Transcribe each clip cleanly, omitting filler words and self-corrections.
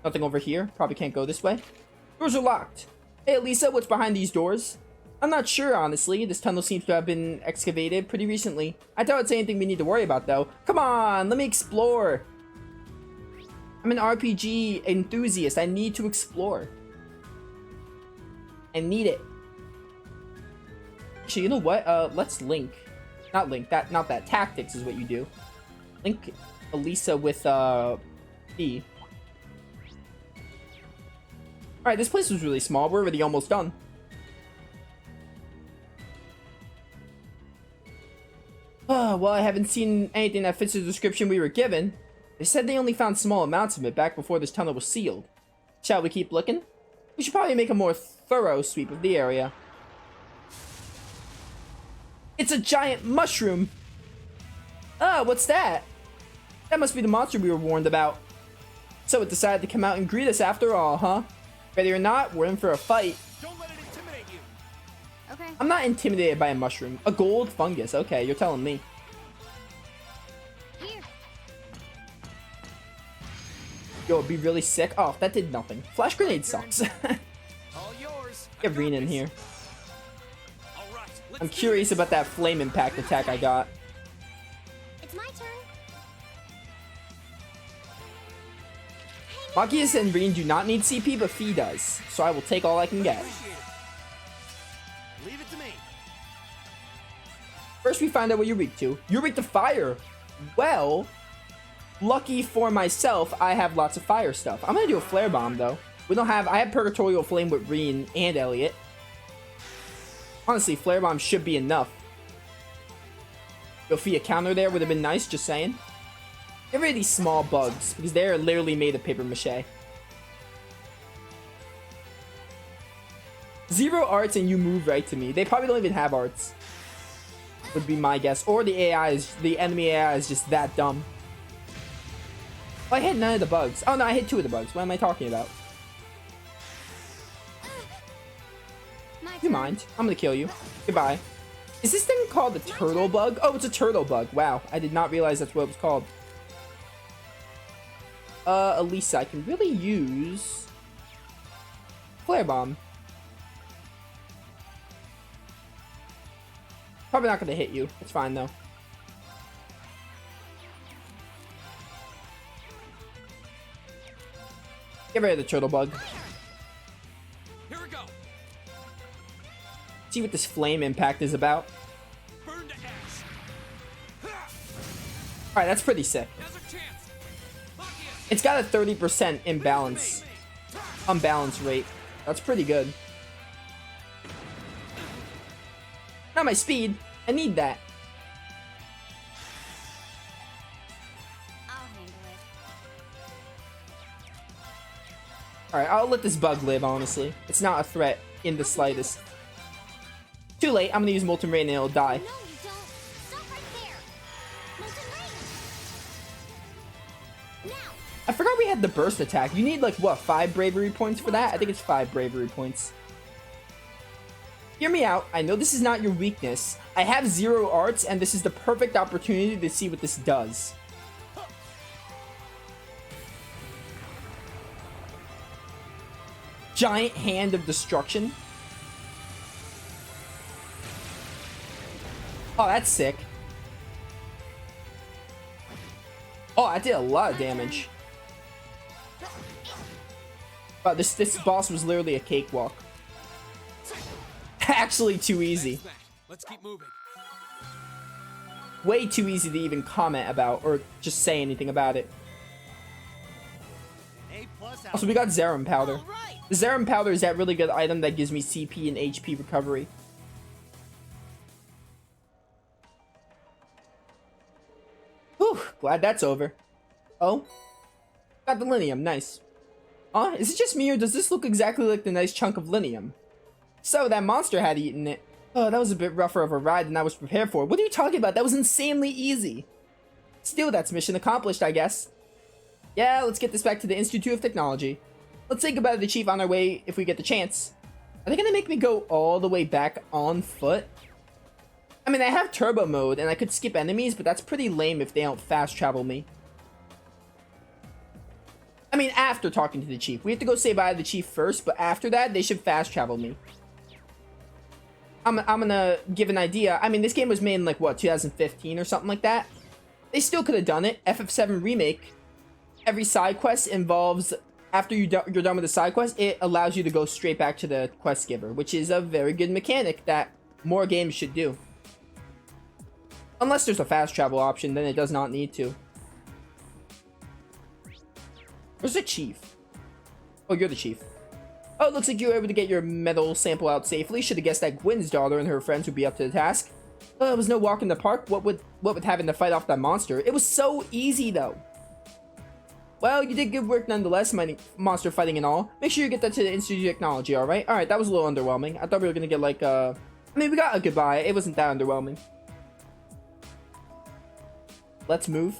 Nothing over here. Probably can't go this way. Doors are locked. Hey, Lisa, what's behind these doors? I'm not sure, honestly. This tunnel seems to have been excavated pretty recently. I doubt it's anything we need to worry about, though. Come on, let me explore. I'm an RPG enthusiast. I need to explore. I need it. Actually, you know what? Let's link. Not link. Not that. Tactics is what you do. Link Elisa with, B. Alright, this place was really small. We're already almost done. Well, I haven't seen anything that fits the description we were given. They said they only found small amounts of it back before this tunnel was sealed. Shall we keep looking? We should probably make a more thorough sweep of the area. It's a giant mushroom! Oh, what's that? That must be the monster we were warned about. So it decided to come out and greet us after all, huh? Ready or not, we're in for a fight. Don't let it intimidate you. Okay. I'm not intimidated by a mushroom. A gold fungus. Okay, you're telling me. Here. Yo, it'd be really sick. Oh, that did nothing. Flash grenade sucks. All yours. Get Reen in here. All right. I'm curious about that flame impact attack I got. It's my turn. Machias and Reen do not need CP, but Fee does. So I will take all I can get. Appreciate it. Leave it to me. First, we find out what you're weak to. You're weak to fire. Well, lucky for myself, I have lots of fire stuff. I'm gonna do a flare bomb though. I have Purgatorial Flame with Reen and Elliot. Honestly, flare bomb should be enough. Yo, Fee, a counter there would have been nice, just saying. Get rid of these small bugs, because they're literally made of paper mache. 0 arts and you move right to me. They probably don't even have arts. Would be my guess. Or the enemy AI is just that dumb. Oh, I hit none of the bugs. Oh no, I hit 2 of the bugs. What am I talking about? You mind? I'm gonna kill you. Goodbye. Is this thing called the turtle bug? Oh, it's a turtle bug. Wow, I did not realize that's what it was called. Elisa, I can really use flare bomb. Probably not gonna hit you. It's fine though. Get rid of the turtle bug. Here we go. See what this flame impact is about. Burn to ash. Alright, that's pretty sick. Now's our chance. It's got a 30% unbalance rate. That's pretty good. Not my speed. I need that. I'll handle it. Alright, I'll let this bug live, honestly. It's not a threat in the slightest. Too late. I'm gonna use Molten Rain and it'll die. No, you don't. Stop right there. Molten Rain. Now. I forgot we had the burst attack. You need, like, what, 5 bravery points for that? I think it's 5 bravery points. Hear me out. I know this is not your weakness. I have 0 arts, and this is the perfect opportunity to see what this does. Giant Hand of Destruction. Oh, that's sick. Oh, I did a lot of damage. Wow, this boss was literally a cakewalk. Actually too easy. Let's keep moving. Way too easy to even comment about or just say anything about it. A+ Also, we got Zerum Powder. All right. The Zerum Powder is that really good item that gives me CP and HP recovery. Whew, glad that's over. Oh? Got the Linium, nice. Is it just me or does this look exactly like the nice chunk of Linium? So, that monster had eaten it. Oh, that was a bit rougher of a ride than I was prepared for. What are you talking about? That was insanely easy. Still, that's mission accomplished, I guess. Yeah, let's get this back to the Institute of Technology. Let's say goodbye to the Chief on our way if we get the chance. Are they gonna make me go all the way back on foot? I mean, I have turbo mode and I could skip enemies, but that's pretty lame if they don't fast travel me. I mean, after talking to the chief. We have to go say bye to the chief first, but after that, they should fast travel me. I'm gonna give an idea. I mean, this game was made in, like, what, 2015 or something like that? They still could have done it. FF7 Remake, every side quest involves, after you're done with the side quest, it allows you to go straight back to the quest giver, which is a very good mechanic that more games should do. Unless there's a fast travel option, then it does not need to. Where's the chief? Oh, you're the chief. Oh, it looks like you were able to get your metal sample out safely. Should have guessed that Gwen's daughter and her friends would be up to the task. It was no walk in the park. What with having to fight off that monster? It was so easy, though. Well, you did good work nonetheless, monster fighting and all. Make sure you get that to the Institute of Technology, alright? Alright, that was a little underwhelming. I thought we were gonna get, like, I mean, we got a goodbye. It wasn't that underwhelming. Let's move.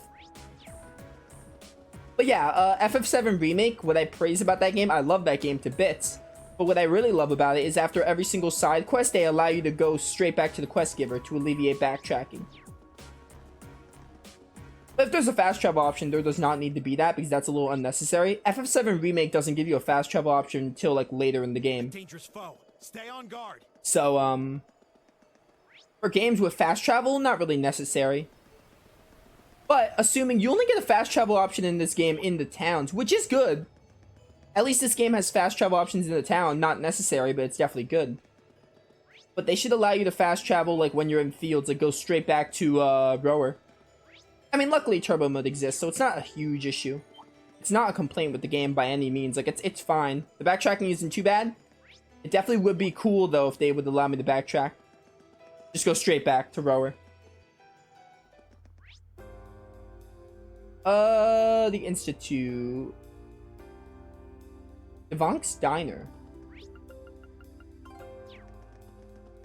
But yeah, FF7 Remake, what I praise about that game, I love that game to bits. But what I really love about it is after every single side quest, they allow you to go straight back to the quest giver to alleviate backtracking. But if there's a fast travel option, there does not need to be that because that's a little unnecessary. FF7 Remake doesn't give you a fast travel option until, like, later in the game. Dangerous foe. Stay on guard. So, for games with fast travel, not really necessary. But assuming you only get a fast travel option in this game in the towns, which is good. At least this game has fast travel options in the town. Not necessary, but it's definitely good. But they should allow you to fast travel, like, when you're in fields, like, go straight back to, Rower. I mean, luckily turbo mode exists, so it's not a huge issue. It's not a complaint with the game by any means. Like, it's fine. The backtracking isn't too bad. It definitely would be cool, though, if they would allow me to backtrack. Just go straight back to Rower. The Institute. Devonk's Diner.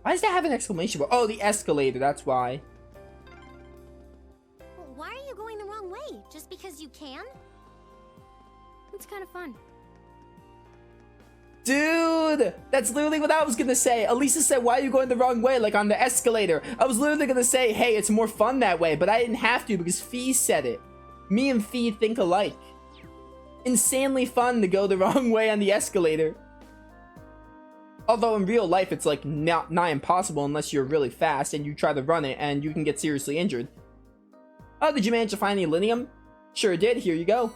Why does that have an exclamation mark? Oh, the escalator, that's why. Why are you going the wrong way? Just because you can? It's kind of fun. Dude, that's literally what I was gonna say. Elisa said, why are you going the wrong way? Like on the escalator. I was literally gonna say, hey, it's more fun that way, but I didn't have to because Fee said it. Me and Fee think alike. Insanely fun to go the wrong way on the escalator. Although in real life, it's like not impossible unless you're really fast and you try to run it and you can get seriously injured. Oh, did you manage to find any Linium? Sure did, here you go.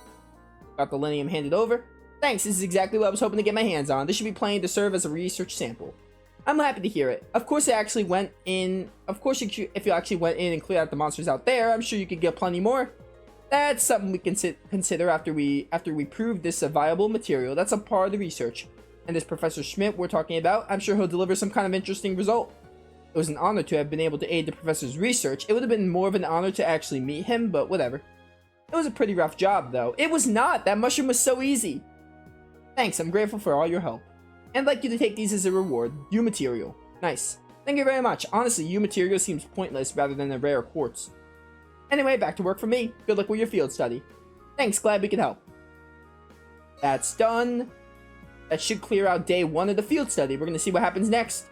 Got the Linium handed over. Thanks, this is exactly what I was hoping to get my hands on. This should be planning to serve as a research sample. I'm happy to hear it. Of course, if you actually went in and cleared out the monsters out there, I'm sure you could get plenty more. That's something we can consider after we prove this a viable material. That's a part of the research. And this Professor Schmidt we're talking about, I'm sure he'll deliver some kind of interesting result. It was an honor to have been able to aid the professor's research. It would have been more of an honor to actually meet him, but whatever. It was a pretty rough job, though. It was not! That mushroom was so easy! Thanks, I'm grateful for all your help. And I'd like you to take these as a reward. U material. Nice. Thank you very much. Honestly, U material seems pointless rather than a rare quartz. Anyway, back to work for me. Good luck with your field study. Thanks, glad we could help. That's done. That should clear out day 1 of the field study. We're gonna see what happens next.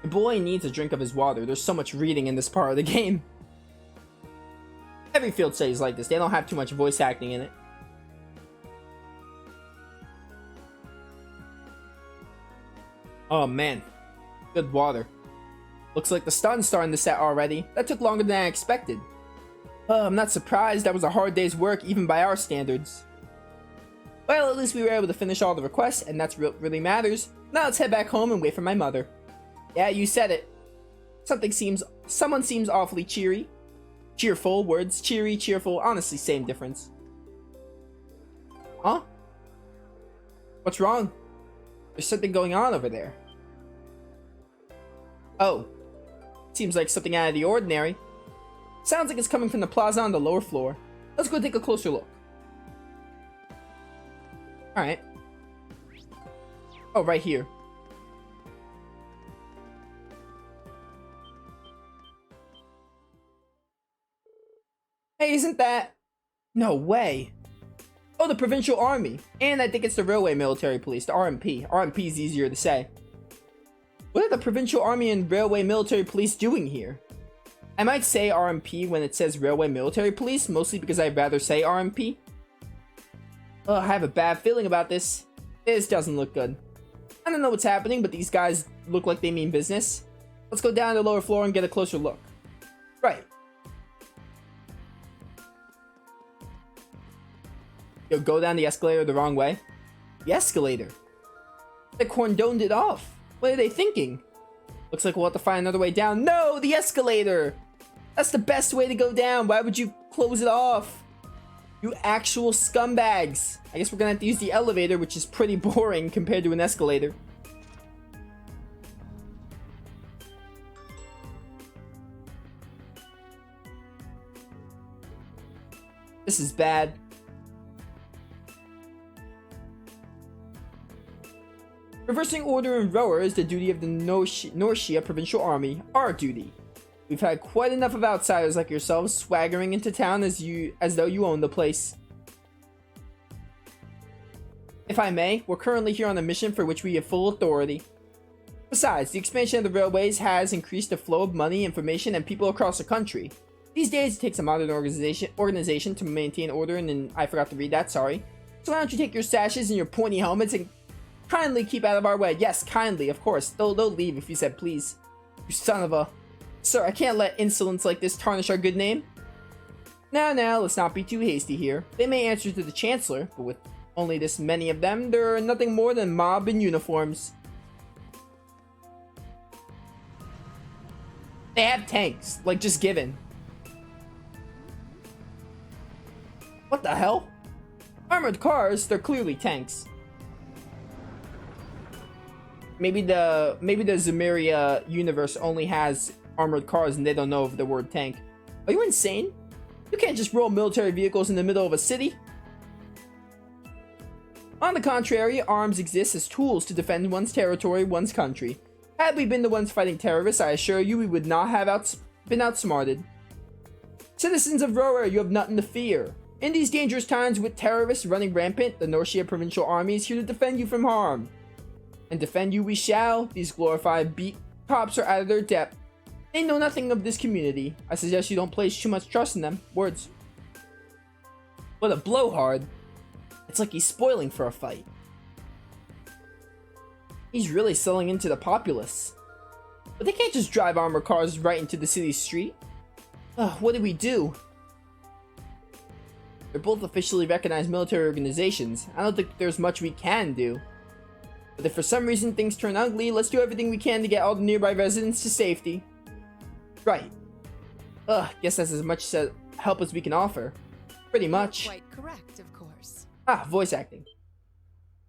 The boy needs a drink of his water. There's so much reading in this part of the game. Every field study is like this. They don't have too much voice acting in it. Oh man. Good water. Looks like the sun's starting to set already. That took longer than I expected. I'm not surprised. That was a hard day's work, even by our standards. Well, at least we were able to finish all the requests, and that's what really matters. Now let's head back home and wait for my mother. Yeah, you said it. Someone seems awfully cheery. Cheerful, words, cheery, cheerful, honestly, same difference. Huh? What's wrong? There's something going on over there. Oh. Seems like something out of the ordinary. Sounds like it's coming from the plaza on the lower floor. Let's go take a closer look. Alright. Oh, right here. Hey, isn't that... No way. Oh, the provincial army. And I think it's the railway military police, the RMP. RMP is easier to say. What are the provincial army and railway military police doing here? I might say RMP when it says Railway Military Police, mostly because I'd rather say RMP. Ugh, I have a bad feeling about this. This doesn't look good. I don't know what's happening, but these guys look like they mean business. Let's go down to the lower floor and get a closer look. Right. Yo, go down the escalator the wrong way. The escalator? They cordoned it off. What are they thinking? Looks like we'll have to find another way down. No, the escalator! That's the best way to go down. Why would you close it off? You actual scumbags. I guess we're gonna have to use the elevator, which is pretty boring compared to an escalator. This is bad. Reversing order in Rower is the duty of the Norcia Provincial Army, our duty. We've had quite enough of outsiders like yourselves swaggering into town as though you own the place. If I may, we're currently here on a mission for which we have full authority. Besides, the expansion of the railways has increased the flow of money, information, and people across the country. These days, it takes a modern organization to maintain order, and I forgot to read that, sorry. So why don't you take your sashes and your pointy helmets and kindly keep out of our way. Yes, kindly, of course. They'll leave if you said please. You son of a... Sir, I can't let insolence like this tarnish our good name. Now, let's not be too hasty here. They may answer to the Chancellor, but with only this many of them, they're nothing more than mob in uniforms. They have tanks, like just given. What the hell? Armored cars, they're clearly tanks. Maybe the Zemeria universe only has armored cars and they don't know of the word tank. Are you insane? You can't just roll military vehicles in the middle of a city. On the contrary, arms exist as tools to defend one's territory, one's country. Had we been the ones fighting terrorists, I assure you we would not have been outsmarted. Citizens of Rower, you have nothing to fear. In these dangerous times with terrorists running rampant, the Norcia Provincial Army is here to defend you from harm. And defend you we shall. These glorified beat cops are out of their depth. They know nothing of this community. I suggest you don't place too much trust in them. Words. What a blowhard. It's like he's spoiling for a fight. He's really selling into the populace. But they can't just drive armored cars right into the city's street. What do we do? They're both officially recognized military organizations. I don't think there's much we can do. But if for some reason things turn ugly, let's do everything we can to get all the nearby residents to safety. Right. Guess that's as much help as we can offer. Pretty much. Quite correct, of course. Voice acting.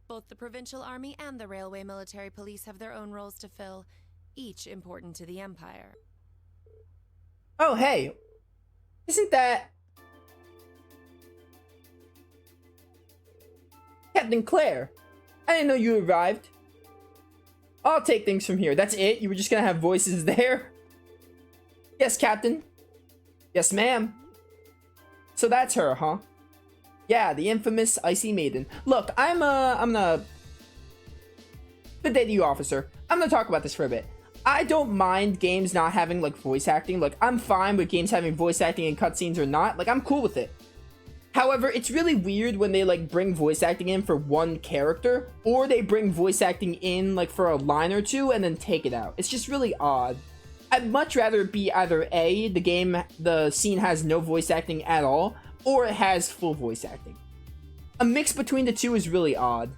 Both the Provincial Army and the Railway Military Police have their own roles to fill, each important to the Empire. Oh, hey. Isn't that... Captain Claire? I didn't know you arrived. I'll take things from here. That's it? You were just gonna have voices there? Yes, Captain. Yes, ma'am. So that's her, huh? Yeah, the infamous Icy Maiden. Look, I'm gonna... Good day to you, officer. I'm gonna talk about this for a bit. I don't mind games not having, like, voice acting. Like, I'm fine with games having voice acting in cutscenes or not. Like, I'm cool with it. However, it's really weird when they, like, bring voice acting in for one character, or they bring voice acting in, like, for a line or two and then take it out. It's just really odd. I'd much rather it be either A, the scene has no voice acting at all, or it has full voice acting. A mix between the two is really odd.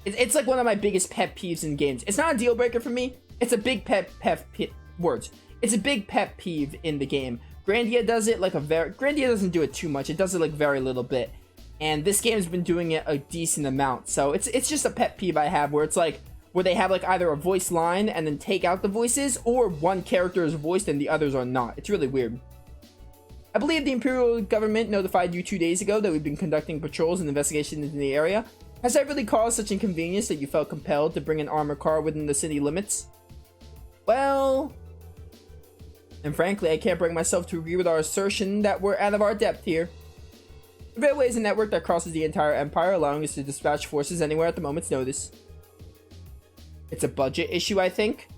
It's like one of my biggest pet peeves in games. It's not a deal breaker for me. It's a big It's a big pet peeve in the game. Grandia does it like Grandia doesn't do it too much. It does it like very little bit. And this game's been doing it a decent amount. So it's just a pet peeve I have where it's like, where they have like either a voice line and then take out the voices, or one character is voiced and the others are not. It's really weird. I believe the Imperial government notified you 2 days ago that we've been conducting patrols and investigations in the area. Has that really caused such inconvenience that you felt compelled to bring an armored car within the city limits? Well... And frankly, I can't bring myself to agree with our assertion that we're out of our depth here. The railway is a network that crosses the entire empire, allowing us to dispatch forces anywhere at the moment's notice. It's a budget issue, I think.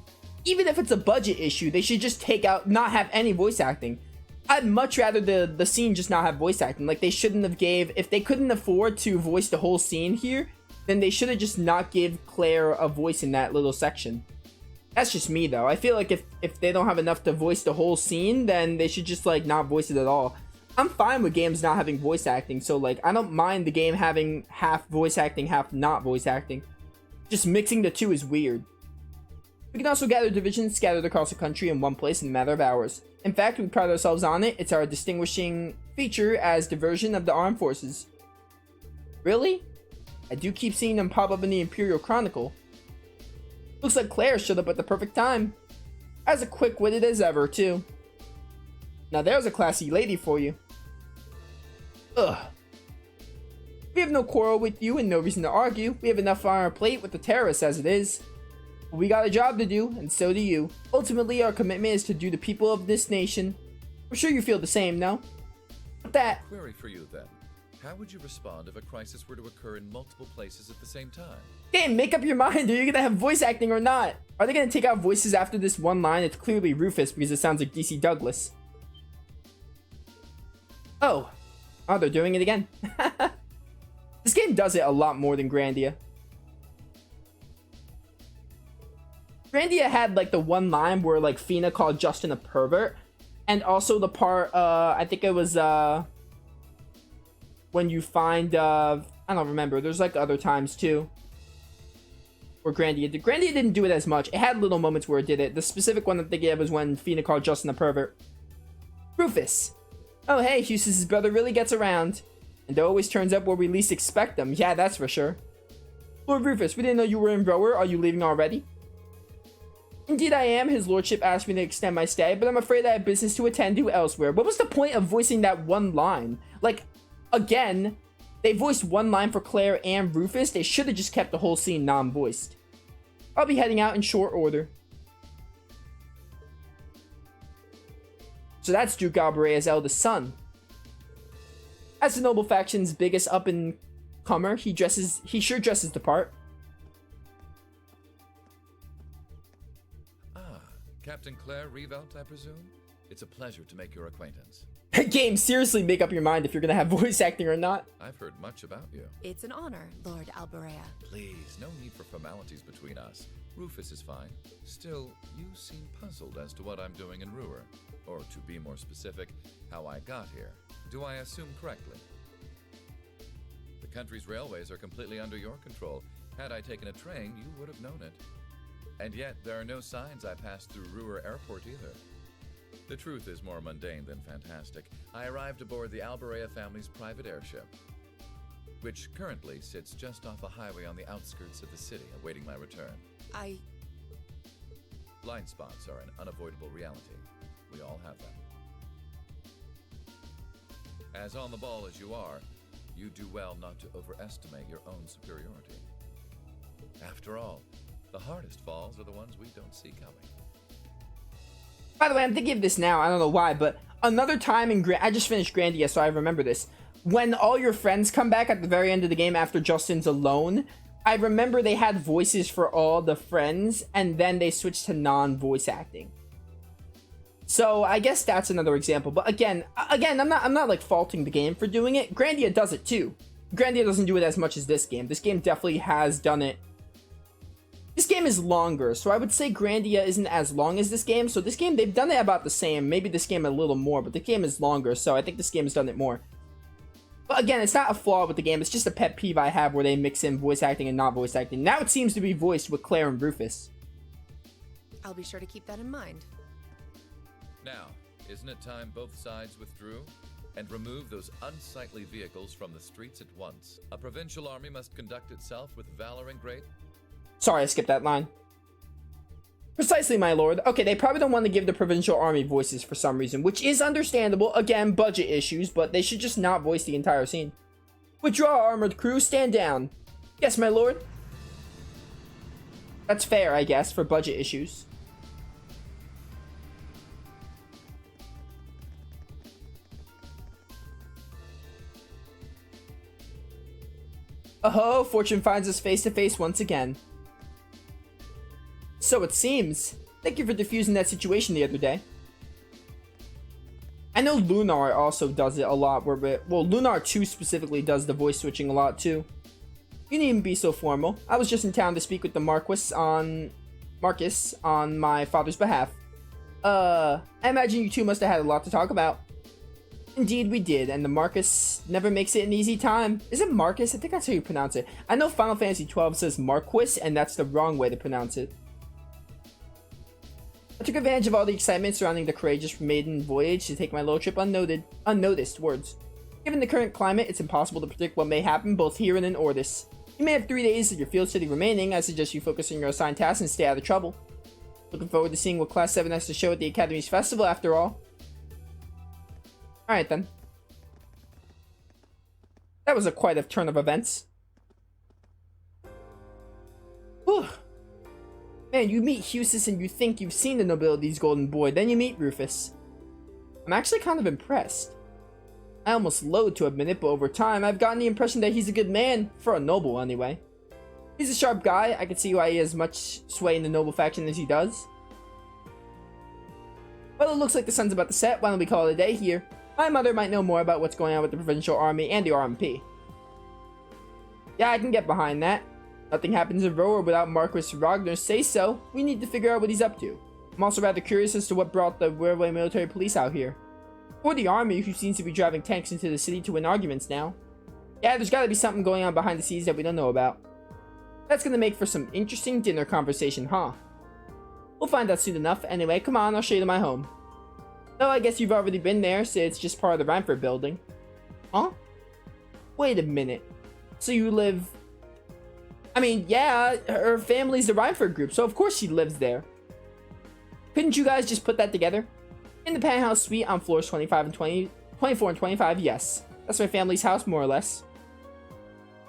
even if it's a budget issue, they should just not have any voice acting. I'd much rather the scene just not have voice acting. Like, they shouldn't have if they couldn't afford to voice the whole scene here, then they should have just not give Claire a voice in that little section. That's just me, though. I feel like if they don't have enough to voice the whole scene, then they should just, like, not voice it at all. I'm fine with games not having voice acting, so, like, I don't mind the game having half voice acting, half not voice acting. Just mixing the two is weird. We can also gather divisions scattered across the country in one place in a matter of hours. In fact, we pride ourselves on it. It's our distinguishing feature as diversion of the armed forces. Really? I do keep seeing them pop up in the Imperial Chronicle. Looks like Claire showed up at the perfect time. As quick-witted as ever, too. Now there's a classy lady for you. Ugh. We have no quarrel with you and no reason to argue. We have enough on our plate with the terrorists as it is. But we got a job to do, and so do you. Ultimately, our commitment is to do the people of this nation. I'm sure you feel the same, no? With that... Query for you, then. How would you respond if a crisis were to occur in multiple places at the same time? Okay, make up your mind. Are you gonna have voice acting or not? Are they gonna take out voices after this one line? It's clearly Rufus because it sounds like DC Douglas. Oh, they're doing it again. This game does it a lot more than Grandia. Grandia had like the one line where like Fina called Justin a pervert, and also the part I think it was when you find I don't remember. There's like other times too where Grandia didn't do it as much. It had little moments where it did it. The specific one I'm thinking of was when Fina called Justin a pervert. Rufus. Oh hey, Huston's brother really gets around. And always turns up where we least expect them. Yeah, that's for sure. Lord Rufus, we didn't know you were in Rower. Are you leaving already? Indeed I am. His lordship asked me to extend my stay, but I'm afraid I have business to attend to elsewhere. What was the point of voicing that one line? Like, again, they voiced one line for Claire and Rufus. They should have just kept the whole scene non-voiced. I'll be heading out in short order. So that's Duke Alberea's eldest son. As the noble faction's biggest up-and-comer, he sure dresses the part. Ah, Captain Claire Revelt, I presume? It's a pleasure to make your acquaintance. Game, seriously, make up your mind if you're gonna have voice acting or not. I've heard much about you. It's an honor, Lord Alberea. Please, no need for formalities between us. Rufus is fine. Still, you seem puzzled as to what I'm doing in Ruhr. Or, to be more specific, how I got here. Do I assume correctly? The country's railways are completely under your control. Had I taken a train, you would have known it. And yet, there are no signs I passed through Ruhr Airport either. The truth is more mundane than fantastic. I arrived aboard the Alberea family's private airship, which currently sits just off a highway on the outskirts of the city, awaiting my return. Blind spots are an unavoidable reality. We all have them. As on the ball as you are, you do well not to overestimate your own superiority. After all, the hardest falls are the ones we don't see coming. By the way, I'm thinking of this now. I don't know why, but another time in I just finished Grandia, so I remember this. When all your friends come back at the very end of the game after Justin's alone, I remember they had voices for all the friends, and then they switched to non-voice acting. So I guess that's another example. But again, I'm not like faulting the game for doing it. Grandia does it too. Grandia doesn't do it as much as this game. This game definitely has done it. This game is longer, so I would say Grandia isn't as long as this game. So this game, they've done it about the same. Maybe this game a little more, but the game is longer, so I think this game has done it more. But again, it's not a flaw with the game. It's just a pet peeve I have where they mix in voice acting and not voice acting. Now it seems to be voiced with Claire and Rufus. I'll be sure to keep that in mind. Now, isn't it time both sides withdrew? And remove those unsightly vehicles from the streets at once. A provincial army must conduct itself with valor and grace. Sorry, I skipped that line. Precisely, my lord. Okay, they probably don't want to give the provincial army voices for some reason, which is understandable. Again, budget issues, but they should just not voice the entire scene. Withdraw, armored crew. Stand down. Yes, my lord. That's fair, I guess, for budget issues. Oh, fortune finds us face to face once again. So it seems. Thank you for diffusing that situation the other day. I know Lunar also does it a lot, well, Lunar 2 specifically does the voice switching a lot too. You needn't be so formal. I was just in town to speak with the Marcus on my father's behalf. I imagine you two must have had a lot to talk about. Indeed we did, and the Marcus never makes it an easy time. Is it Marcus? I think that's how you pronounce it. I know Final Fantasy XII says Marquis, and that's the wrong way to pronounce it. I took advantage of all the excitement surrounding the courageous maiden voyage to take my little trip unnoticed. Words. Given the current climate, it's impossible to predict what may happen both here and in Ordis. You may have 3 days of your field study remaining. I suggest you focus on your assigned tasks and stay out of trouble. Looking forward to seeing what Class 7 has to show at the Academy's festival after all. Alright then. That was quite a turn of events. Whew. Man, you meet Husis and you think you've seen the nobility's golden boy, then you meet Rufus. I'm actually kind of impressed. I almost loathe to admit it, but over time, I've gotten the impression that he's a good man, for a noble anyway. He's a sharp guy. I can see why he has much sway in the noble faction as he does. Well, it looks like the sun's about to set. Why don't we call it a day here? My mother might know more about what's going on with the provincial army and the RMP. Yeah, I can get behind that. Nothing happens in Rower without Marquis Ragnar say so. We need to figure out what he's up to. I'm also rather curious as to what brought the railway military police out here. Or the army, who seems to be driving tanks into the city to win arguments now. Yeah, there's gotta be something going on behind the scenes that we don't know about. That's gonna make for some interesting dinner conversation, huh? We'll find out soon enough. Anyway, come on, I'll show you to my home. Oh, I guess you've already been there, so it's just part of the Reinford building. Huh? Wait a minute. So you live... I mean, yeah, her family's the Reinford group, so of course she lives there. Couldn't you guys just put that together? In the penthouse suite on floors 24 and 25, yes. That's my family's house, more or less.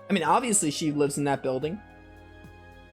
I mean, obviously she lives in that building.